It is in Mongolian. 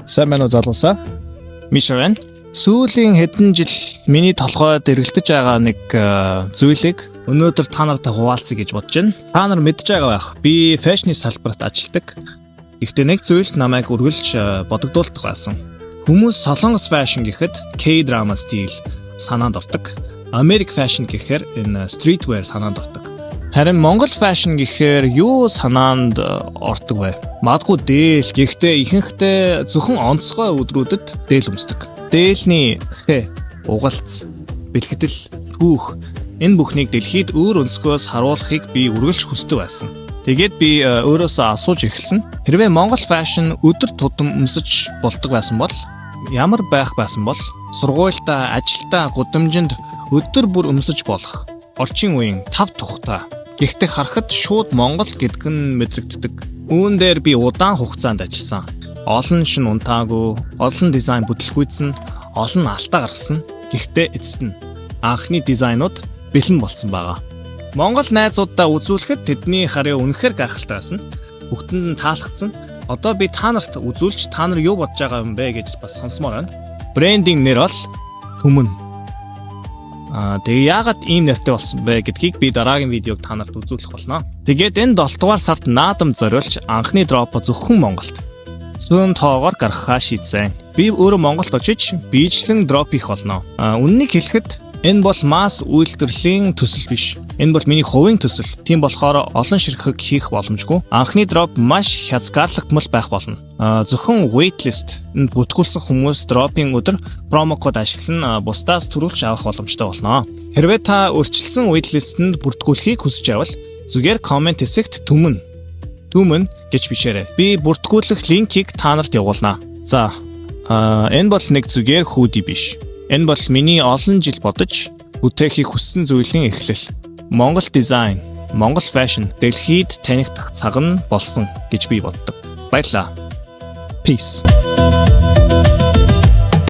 Сайн байна уу залуусаа? Мишрэн сүүлийн хэдэн жил миний толгойд эргэлдэж байгаа нэг зүйлийг өнөөдөр та нартай хуваалцъя гэж бодож байна. Та нар мэдж байгаа байх. Би фэшны салбарт ажилладаг. Гэхдээ нэг зүйл намайг үргэлж бодогдуулдаг байсан. Хүмүүс Солонгос фэшн гэхэд K-drama стил санаанд ордог. Америк фэшн гэхээр энэ streetwear санаанд ордог. Харин Монгол фэшн гэхээр юу санаанд ордог вэ? Магадгүй дээл. Гэхдээ ихэнхдээ зөвхөн онцгой өдрүүдэд дээл өмсдөг. Дээлний хэ, угалц, бэлгэдэл, түүх энэ бүхнийг дэлхийд өөр өнцгөөс харуулахыг би үргэлж хүсдэг байсан. Тэгээд би өөрөөсөө асууж эхэлсэн. Хэрвээ Монгол фэшн өдөр тутам өмсөж болдог байсан бол ямар байх байсан бол сургуультай, ажилдаа, гудамжинд өдөр бүр өмсөж болох. Орчин үеийн тав тухтай. Гэхдээ харахад шууд Монгол гэдг нь мэдрэгддэг. Үүн дээр би удаан хугацаанд ажилласан. Олон шин унтаагүй, олон дизайн бүтлгүйцэн, олон алтаа гаргасан. Гэхдээ эцэст нь анхны дизайнууд бэлэн болсон байгаа. Монгол найзуудаа үзүүлэхэд тэдний харьяа үнэхээр гайхалтай байсан. Бүгдэнд нь таалагдсан. Одоо би та нарт үзүүлж та нар юу бодож байгаа юм бэ гэж бас сонсомоор байна. Брендинг нэр бол Түмэн. Тэгээ яагаад ийм нэртэй болсон бэ гэдгийг би дараагийн видеог та нарт үзүүлэх болно. Тэгээд энэ 7 дугаар сард наадам зориулж анхны дропо зөвхөн Монголд зүүн тоогоор гаргахаа шийдсэн. Би өөрөө Монголд очиж биечлэн дроп хийх болно. Үннийг хэлэхэд энэ бол масс үйлдвэрлэлийн төсөл биш. Энэ бол миний хувийн төсөл. Тийм болохоор олон ширхэг хийх боломжгүй. Анхны дроп маш хязгаарлагдмал байх болно. Зөвхөн waitlist энд бүртгүүлсэн хүмүүс дропын өдөр промо код ашиглан бусдаас төрүүлж авах боломжтой болно. Хэрвээ та өөрчилсөн waitlist-д бүртгүүлэхийг хүсэж байвал зүгээр комент хэсэгт Түмэн гэж бичээрэй. Би бүртгүүлэх линкийг та нарт явуулнаа. За, энэ бол нэг зүгээр хүүдий биш. Энэ бол миний олон жил бодож бүтээхийг хүссэн зүйлийн эхлэл. Монгол дизайн, Монгол фэшн дэлхийд танигдах цаг нь болсон гэж би боддог. Баярлалаа. Peace.